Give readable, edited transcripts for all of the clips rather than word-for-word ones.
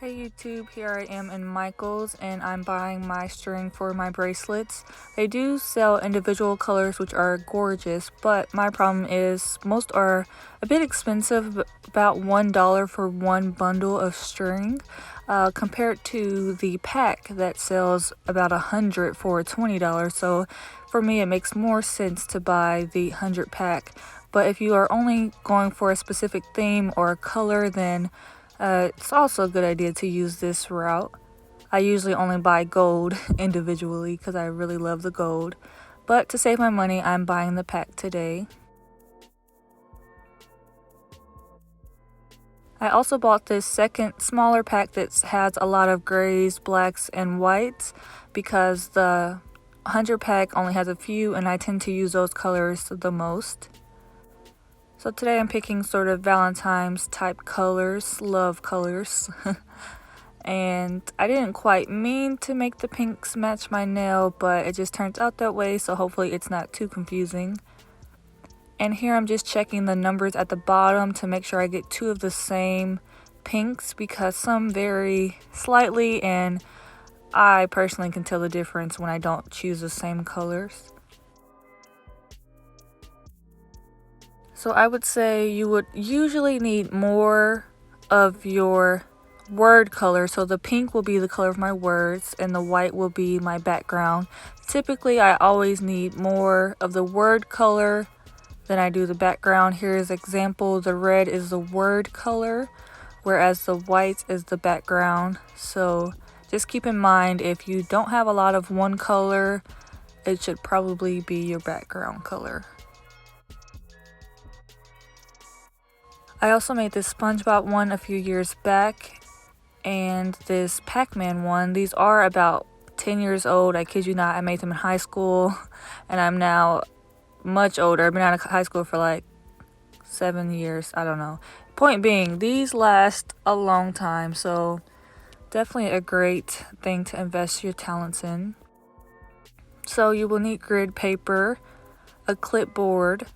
Hey YouTube, here I am in Michael's and I'm buying my string for my bracelets. They do sell individual colors which are gorgeous, but my problem is most are a bit expensive, about $1 for one bundle of string, compared to the pack that sells about 100 for $20. So for me it makes more sense to buy the 100 pack. But if you are only going for a specific theme or color, then it's also a good idea to use this route. I usually only buy gold individually because I really love the gold. But to save my money, I'm buying the pack today. I also bought this second smaller pack that has a lot of grays, blacks, and whites because the 100 pack only has a few and I tend to use those colors the most. So today I'm picking sort of Valentine's type colors, love colors. And I didn't quite mean to make the pinks match my nail, but it just turns out that way, so hopefully it's not too confusing. And here I'm just checking the numbers at the bottom to make sure I get two of the same pinks because some vary slightly and I personally can tell the difference when I don't choose the same colors. So I would say you would usually need more of your word color. So the pink will be the color of my words and the white will be my background. Typically I always need more of the word color than I do the background. Here's an example. The red is the word color, whereas the white is the background. So just keep in mind, if you don't have a lot of one color, it should probably be your background color. I also made this SpongeBob one a few years back and this Pac-Man one. These are about 10 years old. I kid you not, I made them in high school and I'm now much older. I've been out of high school for like 7 years. I don't know. Point being, these last a long time, so definitely a great thing to invest your talents in. So you will need grid paper, a clipboard.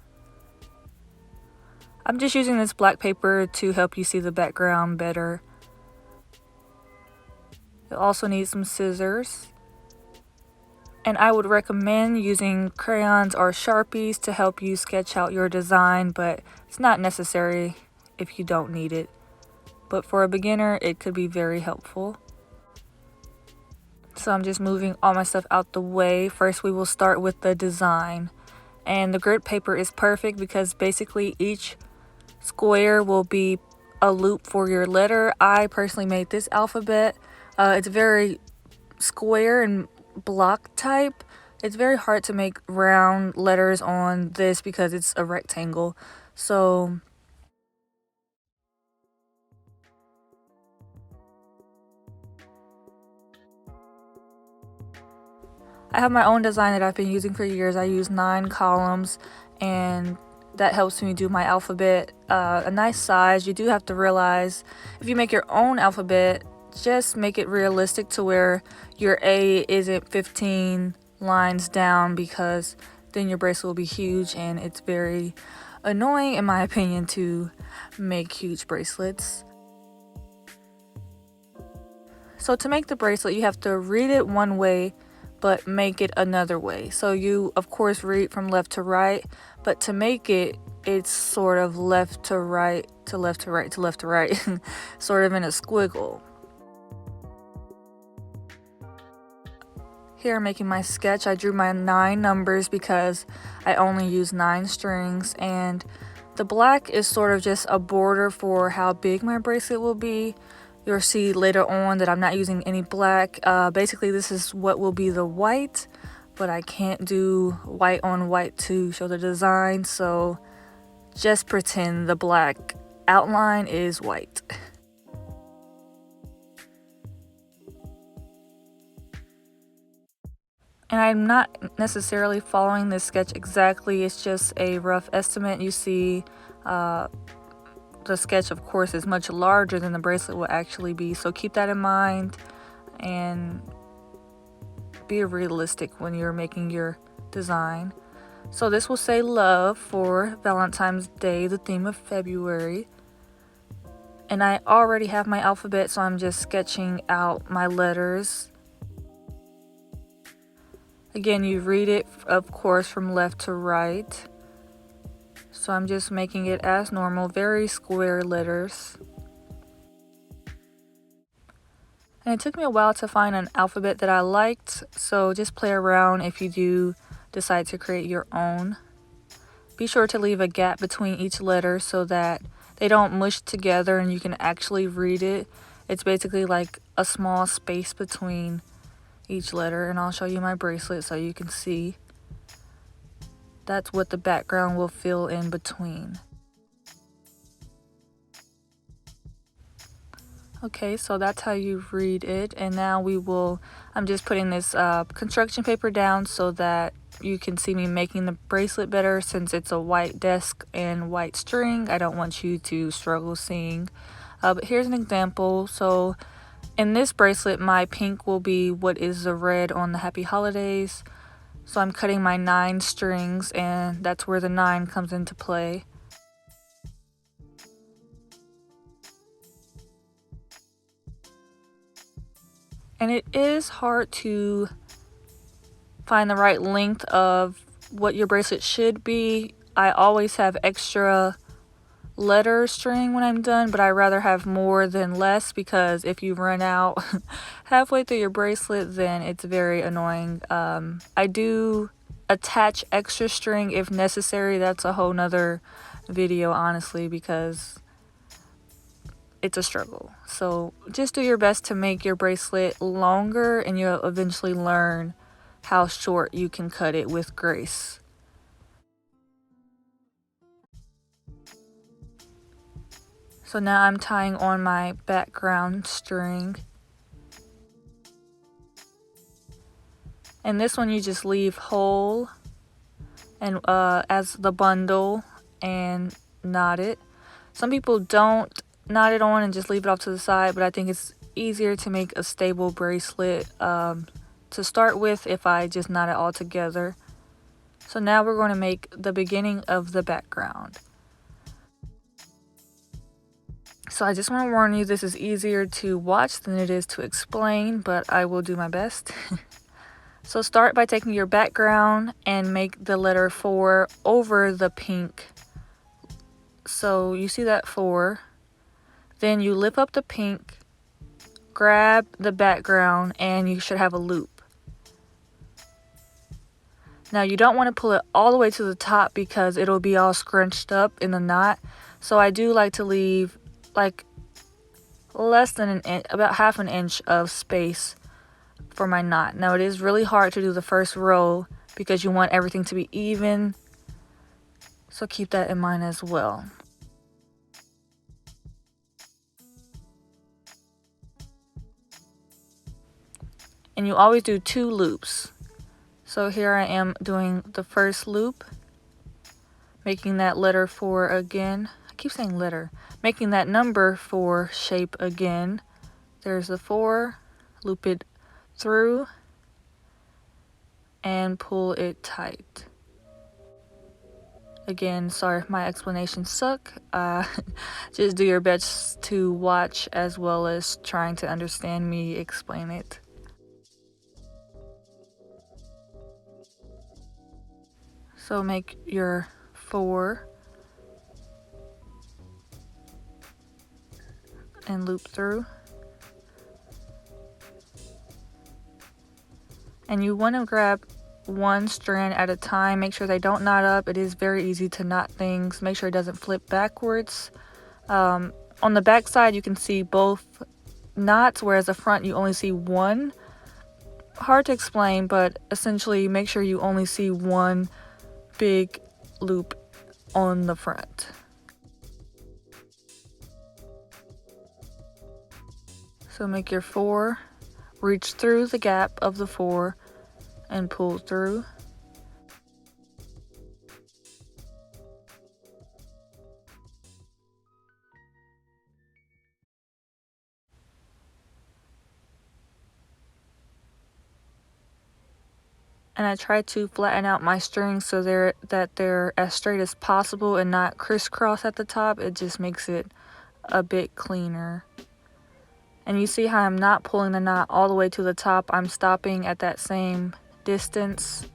I'm just using this black paper to help you see the background better. You'll also need some scissors. And I would recommend using crayons or sharpies to help you sketch out your design, but it's not necessary if you don't need it. But for a beginner, it could be very helpful. So I'm just moving all my stuff out the way. First, we will start with the design. And the grid paper is perfect because basically each square will be a loop for your letter. I personally made this alphabet. It's very square and block type. It's very hard to make round letters on this because it's a rectangle. So I have my own design that I've been using for years. I use 9 columns and that helps me do my alphabet a nice size. You do have to realize if you make your own alphabet, just make it realistic to where your A isn't 15 lines down because then your bracelet will be huge and it's very annoying in my opinion to make huge bracelets. So to make the bracelet, you have to read it one way but make it another way. So you of course read from left to right, but to make it, it's sort of left to right to left to right to left to right sort of in a squiggle. Here I'm making my sketch. I drew my 9 numbers because I only use 9 strings, and the black is sort of just a border for how big my bracelet will be. You'll see later on that I'm not using any black. Basically this is what will be the white, but I can't do white on white to show the design, so just pretend the black outline is white. And I'm not necessarily following this sketch exactly, it's just a rough estimate. You see the sketch of course is much larger than the bracelet will actually be, so keep that in mind and be realistic when you're making your design. So this will say love for Valentine's Day, the theme of February. And I already have my alphabet, so I'm just sketching out my letters. Again, you read it, of course, from left to right. So I'm just making it as normal, very square letters. And it took me a while to find an alphabet that I liked, so just play around if you do decide to create your own. Be sure to leave a gap between each letter so that they don't mush together and you can actually read it. It's basically like a small space between each letter, and I'll show you my bracelet so you can see. That's what the background will fill in between. Okay, so that's how you read it, and now I'm just putting this construction paper down so that you can see me making the bracelet better. Since it's a white desk and white string, I don't want you to struggle seeing. But here's an example. So in this bracelet, my pink will be what is the red on the Happy Holidays. So I'm cutting my 9 strings, and that's where the 9 comes into play. And it is hard to find the right length of what your bracelet should be. I always have extra letter string when I'm done, but I rather have more than less, because if you run out halfway through your bracelet, then it's very annoying. I do attach extra string if necessary. That's a whole nother video, honestly, because it's a struggle. So just do your best to make your bracelet longer, and you'll eventually learn how short you can cut it with grace. So now I'm tying on my background string. And this one you just leave whole and as the bundle and knot it. Some people don't knot it on and just leave it off to the side, but I think it's easier to make a stable bracelet to start with if I just knot it all together. So now we're going to make the beginning of the background. So I just want to warn you, this is easier to watch than it is to explain, but I will do my best. So start by taking your background and make the letter 4 over the pink. So you see that 4. Then you lift up the pink, grab the background, and you should have a loop. Now you don't want to pull it all the way to the top because it'll be all scrunched up in the knot. So I do like to leave like less than an inch, about half an inch of space for my knot. Now it is really hard to do the first row because you want everything to be even. So keep that in mind as well. And you always do 2 loops. So here I am doing the first loop, making that letter 4 again. I keep saying letter. Making that number 4 shape again. There's the 4, loop it through, and pull it tight. Again, sorry if my explanations suck. Just do your best to watch as well as trying to understand me explain it. So make your 4 and loop through. And you want to grab one strand at a time. Make sure they don't knot up. It is very easy to knot things. Make sure it doesn't flip backwards. On the back side you can see both knots, whereas the front you only see one. Hard to explain, but essentially make sure you only see one big loop on the front. So make your 4, reach through the gap of the 4 and pull through. And I try to flatten out my strings so they're as straight as possible and not crisscross at the top. It just makes it a bit cleaner. And you see how I'm not pulling the knot all the way to the top. I'm stopping at that same distance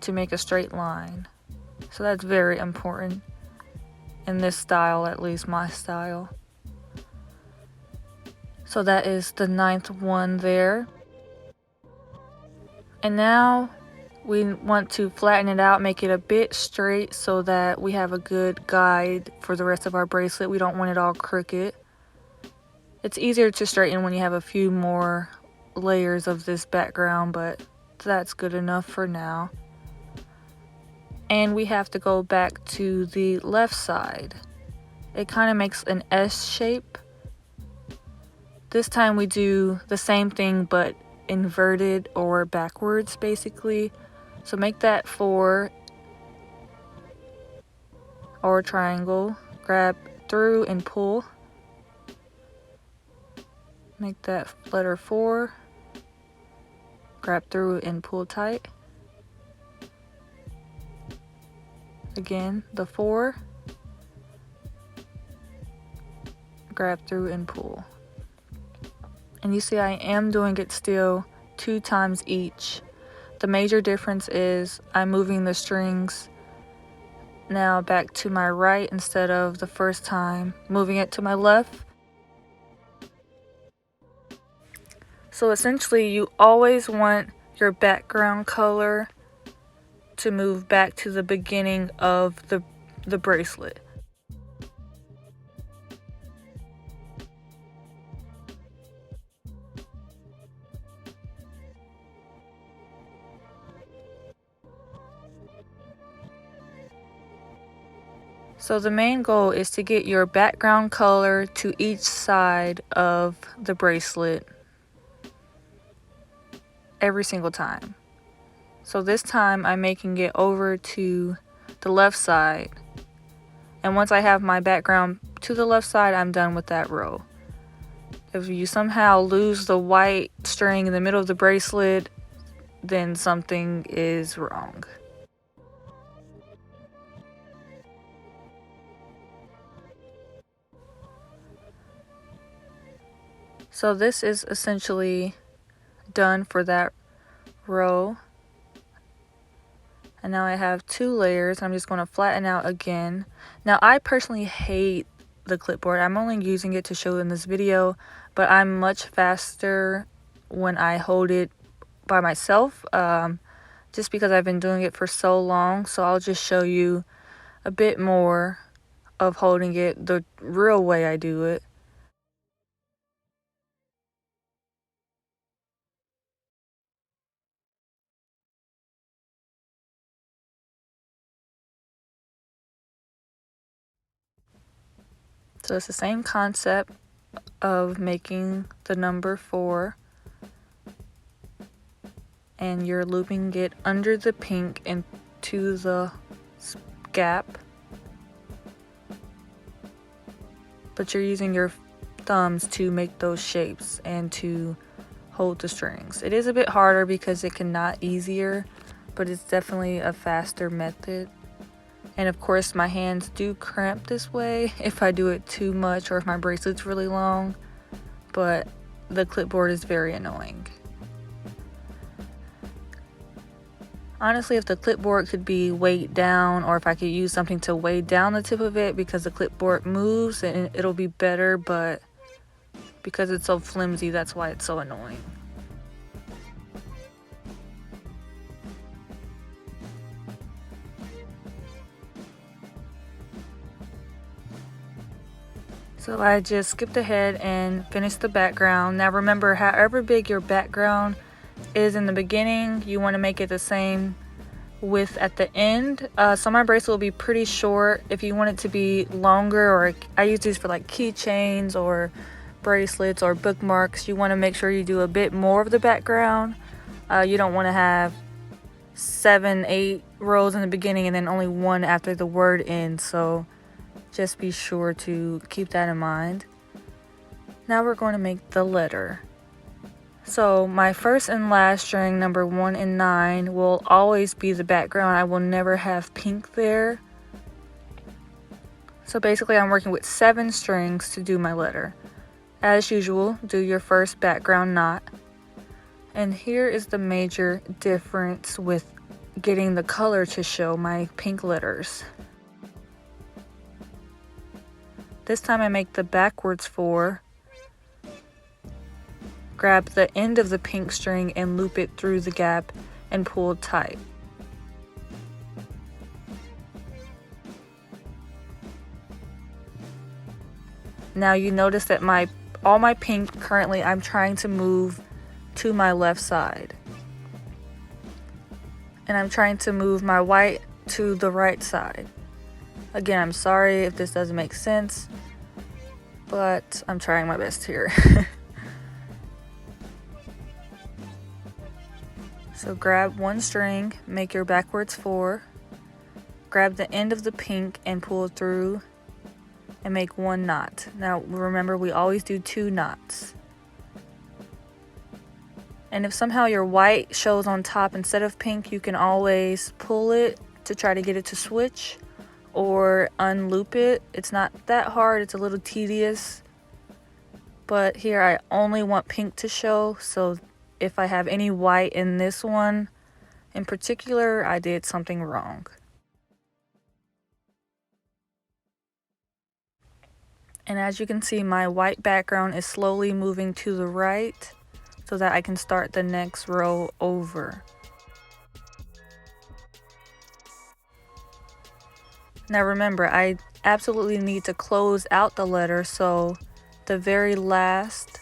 to make a straight line. So that's very important in this style, at least my style. So that is the 9th one there. And now we want to flatten it out, make it a bit straight so that we have a good guide for the rest of our bracelet. We don't want it all crooked. It's easier to straighten when you have a few more layers of this background, but that's good enough for now. And we have to go back to the left side. It kind of makes an S shape. This time we do the same thing but inverted or backwards basically. So make that 4 or triangle, grab through and pull. Make that letter 4, grab through and pull tight. Again, the 4, grab through and pull. And you see I am doing it still 2 times each. The major difference is I'm moving the strings now back to my right instead of the first time moving it to my left. So essentially you always want your background color to move back to the beginning of the bracelet. So the main goal is to get your background color to each side of the bracelet every single time. So this time I'm making it over to the left side. And once I have my background to the left side, I'm done with that row. If you somehow lose the white string in the middle of the bracelet, then something is wrong. So this is essentially done for that row. And now I have 2 layers. I'm just going to flatten out again. Now I personally hate the clipboard. I'm only using it to show in this video, but I'm much faster when I hold it by myself, just because I've been doing it for so long. So I'll just show you a bit more of holding it the real way I do it. So it's the same concept of making the number 4, and you're looping it under the pink into the gap, but you're using your thumbs to make those shapes and to hold the strings. It is a bit harder because it can knot easier, but it's definitely a faster method. And of course my hands do cramp this way if I do it too much or if my bracelet's really long, but the clipboard is very annoying. Honestly, if the clipboard could be weighed down, or if I could use something to weigh down the tip of it because the clipboard moves, and it'll be better, but because it's so flimsy, that's why it's so annoying. So I just skipped ahead and finished the background. Now remember, however big your background is in the beginning, you want to make it the same width at the end. So my bracelet will be pretty short. If you want it to be longer, or I use these for like keychains or bracelets or bookmarks, you want to make sure you do a bit more of the background. You don't want to have 7-8 rows in the beginning and then only 1 after the word ends. So just be sure to keep that in mind. Now we're going to make the letter. So my first and last string, number 1 and 9, will always be the background. I will never have pink there. So basically I'm working with 7 strings to do my letter. As usual, do your first background knot. And here is the major difference with getting the color to show my pink letters. This time I make the backwards 4, grab the end of the pink string and loop it through the gap and pull tight. Now you notice that all my pink currently I'm trying to move to my left side. And I'm trying to move my white to the right side. Again, I'm sorry if this doesn't make sense, but I'm trying my best here. So grab 1 string, make your backwards 4, grab the end of the pink and pull through and make 1 knot. Now remember, we always do 2 knots. And if somehow your white shows on top instead of pink, you can always pull it to try to get it to switch or unloop it. It's not that hard, it's a little tedious. But here I only want pink to show, so if I have any white in this one in particular, I did something wrong. And as you can see, my white background is slowly moving to the right so that I can start the next row over. Now remember, I absolutely need to close out the letter, so the very last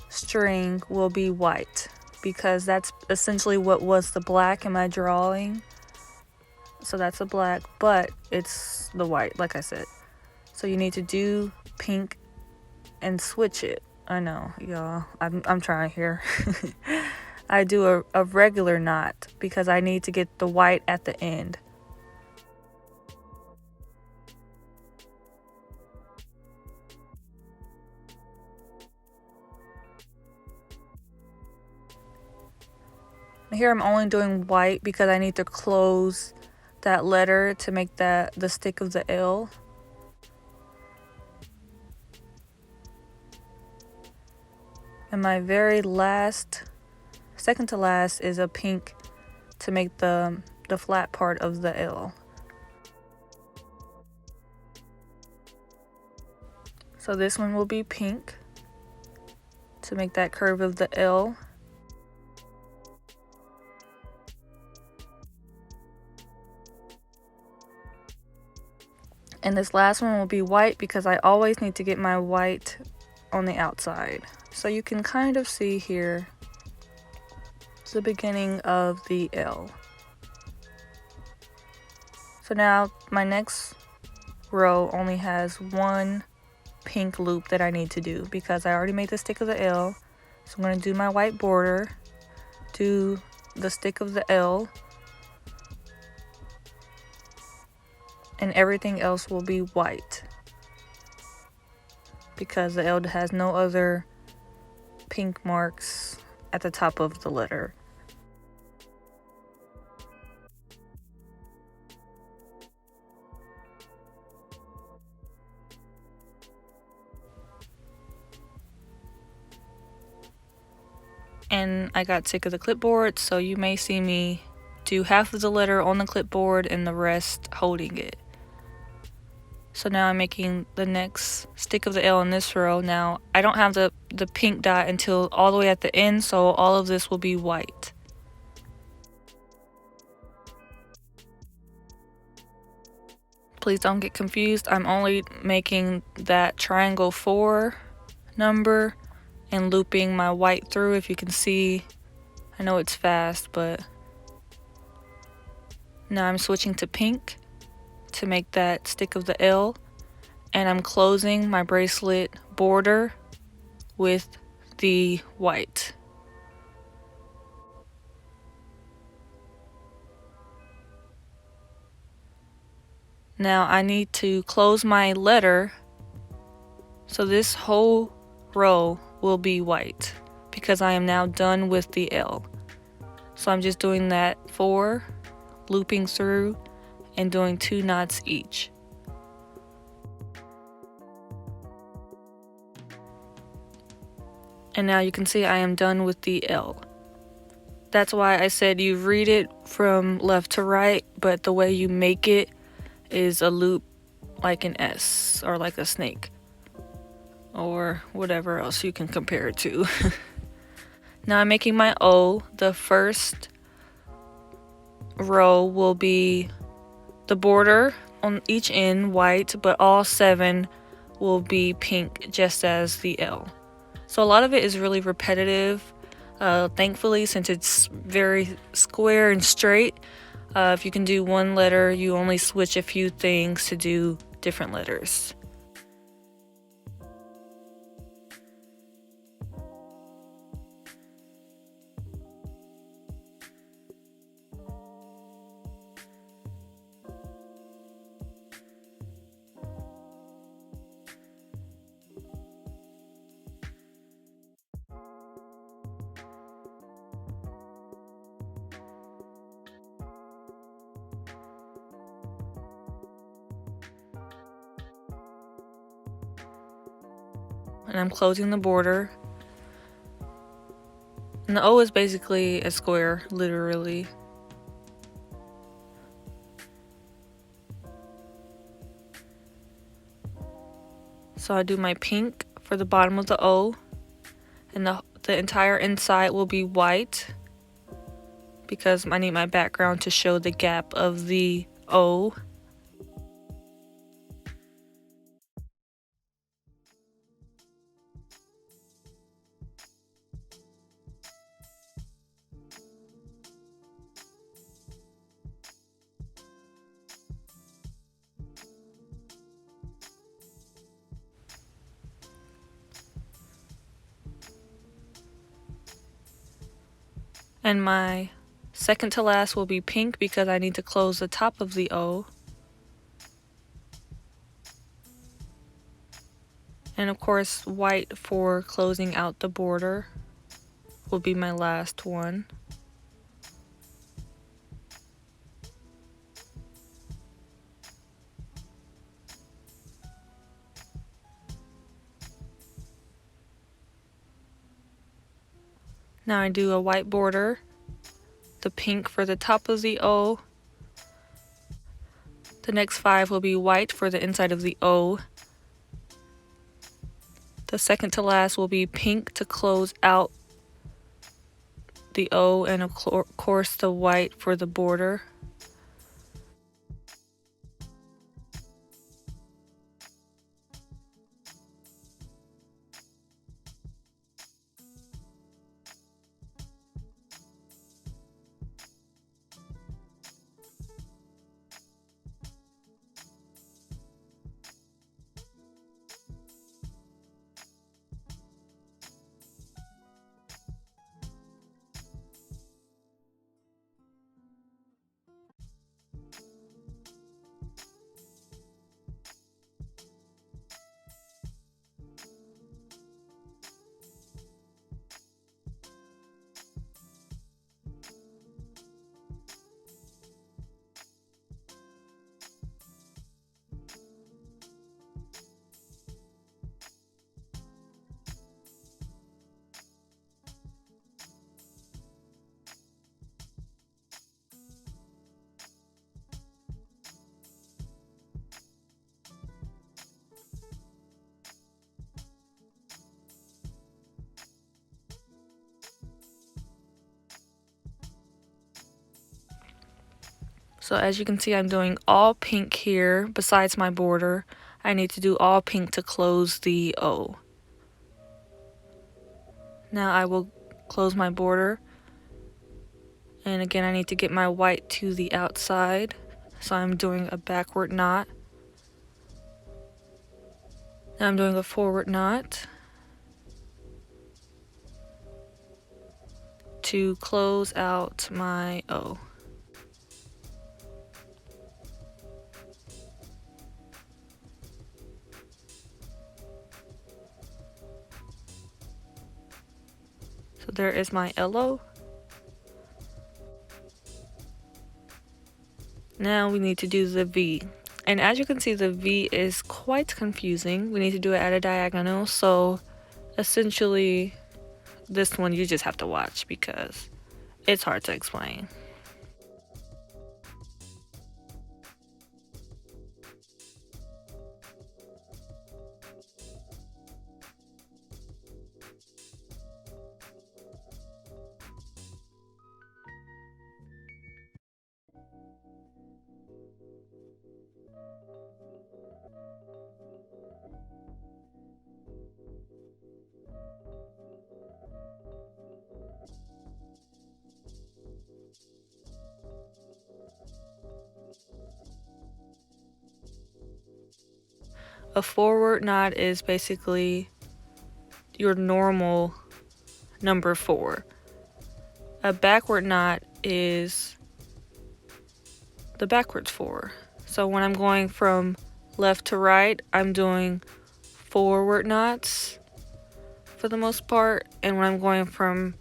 string will be white because that's essentially what was the black in my drawing. So that's the black, but it's the white, like I said. So you need to do pink and switch it. I know, y'all, I'm trying here. I do a regular knot because I need to get the white at the end. Here I'm only doing white because I need to close that letter to make that the stick of the L. And my very last, second to last, is a pink to make the flat part of the L. So this one will be pink to make that curve of the L. And this last one will be white because I always need to get my white on the outside. So you can kind of see here the beginning of the L. So now my next row only has 1 pink loop that I need to do because I already made the stick of the L. So I'm going to do my white border, do the stick of the L, and everything else will be white because the L has no other pink marks at the top of the letter. And I got sick of the clipboard, so you may see me do half of the letter on the clipboard and the rest holding it. So now I'm making the next stick of the L in this row. Now I don't have the pink dot until all the way at the end, so all of this will be white. Please don't get confused. I'm only making that triangle 4 number and looping my white through. If you can see, I know it's fast, but now I'm switching to pink to make that stick of the L, and I'm closing my bracelet border with the white. Now I need to close my letter, so this whole row will be white because I am now done with the L. So I'm just doing that 4, looping through and doing 2 knots each. And now you can see I am done with the L. That's why I said you read it from left to right, but the way you make it is a loop like an S or like a snake or whatever else you can compare it to. Now I'm making my O. The first row will be the border on each end white, but all 7 will be pink, just as the L. So a lot of it is really repetitive. Thankfully, since it's very square and straight, if you can do one letter, you only switch a few things to do different letters. And I'm closing the border. And the O is basically a square, literally. So I do my pink for the bottom of the O, and the entire inside will be white because I need my background to show the gap of the O. And my second to last will be pink because I need to close the top of the O. And of course, white for closing out the border will be my last one. Now I do a white border, the pink for the top of the O. The next 5 will be white for the inside of the O. The second to last will be pink to close out the O, and of course the white for the border. So as you can see, I'm doing all pink here besides my border. I need to do all pink to close the O. Now I will close my border. And again, I need to get my white to the outside. So I'm doing a backward knot. Now I'm doing a forward knot to close out my O. So there is my LO. Now we need to do the V. And as you can see, the V is quite confusing. We need to do it at a diagonal. So essentially this one you just have to watch because it's hard to explain. A forward knot is basically your normal number 4. A backward knot is the backwards 4. So when I'm going from left to right, I'm doing forward knots for the most part, and when I'm going from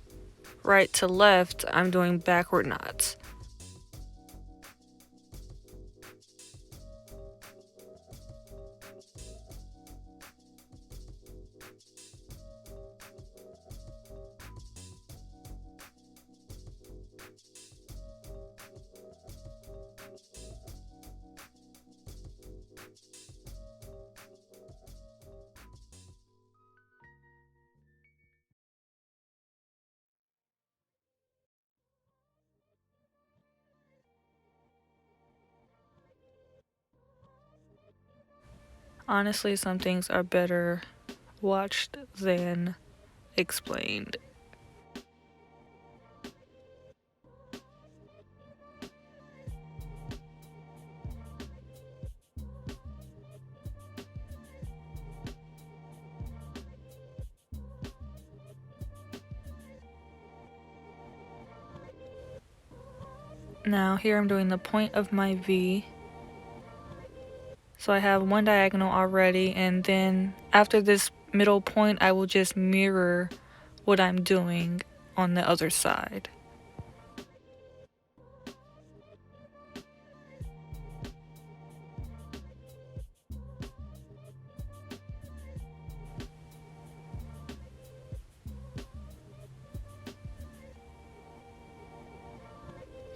right to left, I'm doing backward knots. Honestly, some things are better watched than explained. Now here I'm doing the point of my V. So I have one diagonal already, and then after this middle point I will just mirror what I'm doing on the other side.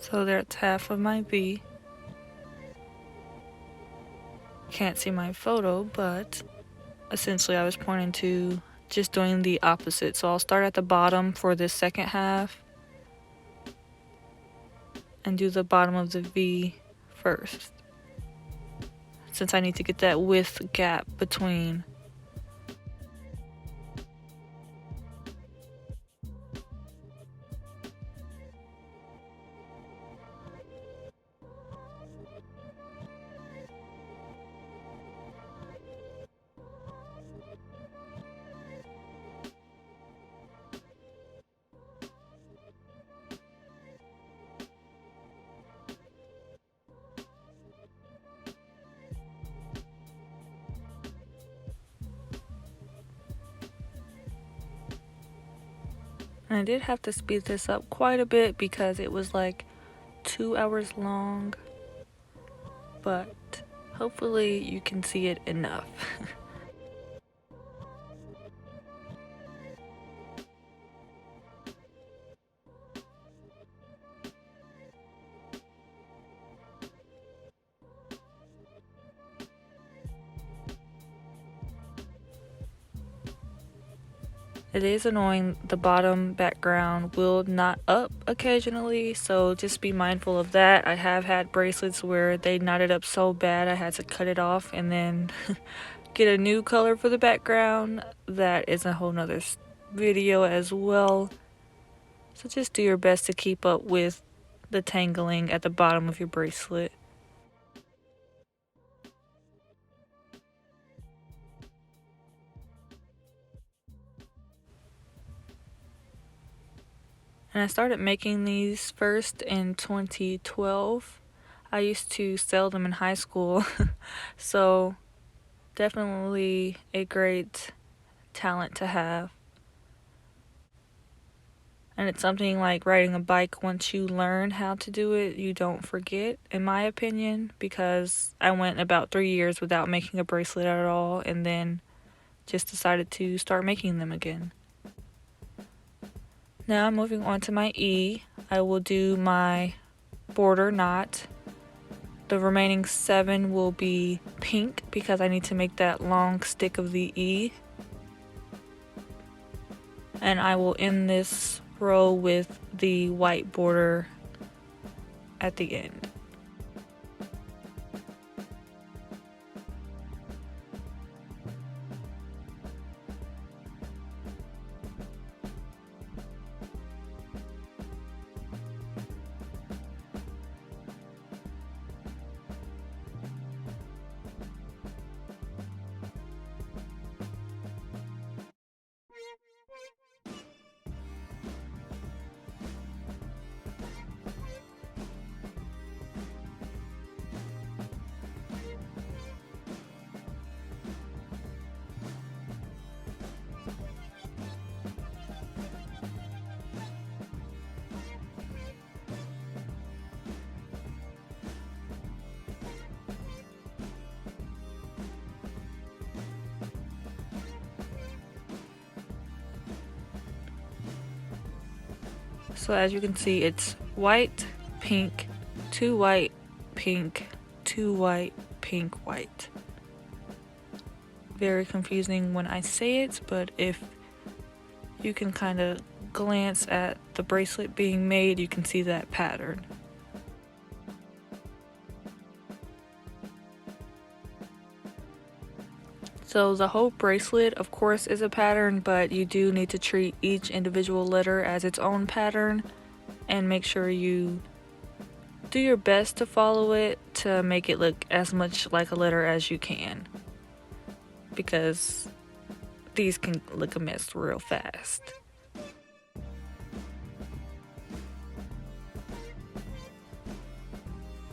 So that's half of my V. Can't see my photo, but essentially I was pointing to just doing the opposite. So I'll start at the bottom for this second half and do the bottom of the V first, since I need to get that width gap between. And I did have to speed this up quite a bit because it was like 2 hours long, but hopefully you can see it enough. It is annoying, the bottom background will knot up occasionally, so just be mindful of that. I have had bracelets where they knotted up so bad I had to cut it off and then get a new color for the background. That is a whole nother video as well. So just do your best to keep up with the tangling at the bottom of your bracelet. And I started making these first in 2012. I used to sell them in high school, so definitely a great talent to have. And it's something like riding a bike. Once you learn how to do it, you don't forget, in my opinion, because I went about 3 years without making a bracelet at all, and then just decided to start making them again. Now moving on to my E, I will do my border knot. The remaining 7 will be pink because I need to make that long stick of the E. And I will end this row with the white border at the end. So as you can see, it's white, pink, 2 white, pink, 2 white, pink, white. Very confusing when I say it, but if you can kind of glance at the bracelet being made, you can see that pattern. So the whole bracelet, of course, is a pattern, but you do need to treat each individual letter as its own pattern and make sure you do your best to follow it to make it look as much like a letter as you can, because these can look a mess real fast.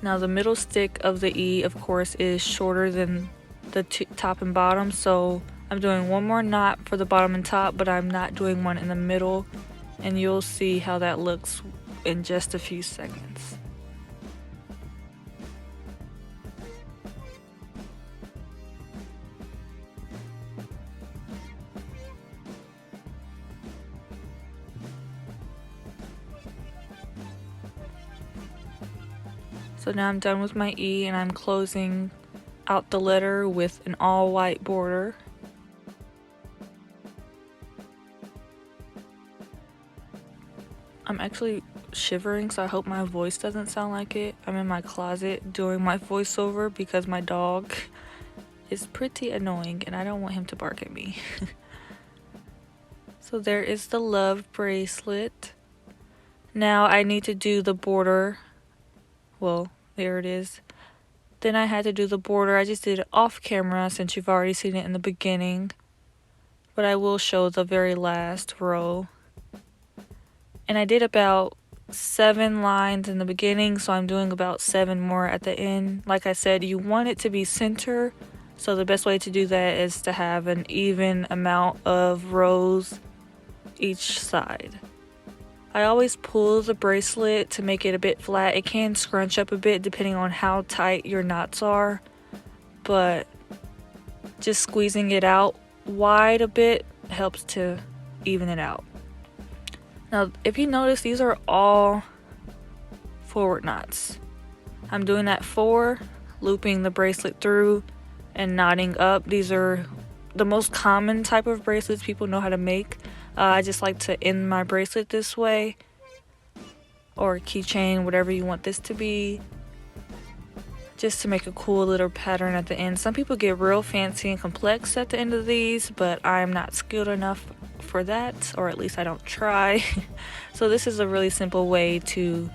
Now the middle stick of the E, of course, is shorter than the top and bottom, so I'm doing one more knot for the bottom and top, but I'm not doing one in the middle, and you'll see how that looks in just a few seconds. So now I'm done with my E, and I'm closing out the letter with an all white border. I'm actually shivering, so I hope my voice doesn't sound like it. I'm in my closet doing my voiceover because my dog is pretty annoying and I don't want him to bark at me. So there is the love bracelet. Now I need to do the border. Well, there it is. Then I had to do the border. I just did it off camera since you've already seen it in the beginning, but I will show the very last row. And I did about 7 lines in the beginning, so I'm doing about 7 more at the end. Like I said, you want it to be center, so the best way to do that is to have an even amount of rows each side. I always pull the bracelet to make it a bit flat. It can scrunch up a bit depending on how tight your knots are, but just squeezing it out wide a bit helps to even it out. Now, if you notice, these are all forward knots. I'm doing that 4, looping the bracelet through and knotting up. These are the most common type of bracelets people know how to make. I just like to end my bracelet this way, or keychain, whatever you want this to be, just to make a cool little pattern at the end. Some people get real fancy and complex at the end of these, but I'm not skilled enough for that, or at least I don't try. So this is a really simple way to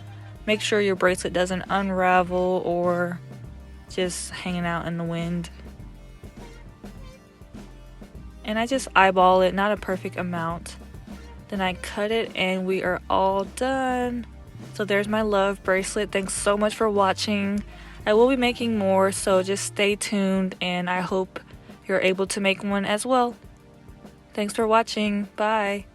make sure your bracelet doesn't unravel or just hanging out in the wind. And I just eyeball it, not a perfect amount. Then I cut it and we are all done. So there's my love bracelet. Thanks so much for watching. I will be making more, so just stay tuned, and I hope you're able to make one as well. Thanks for watching. Bye.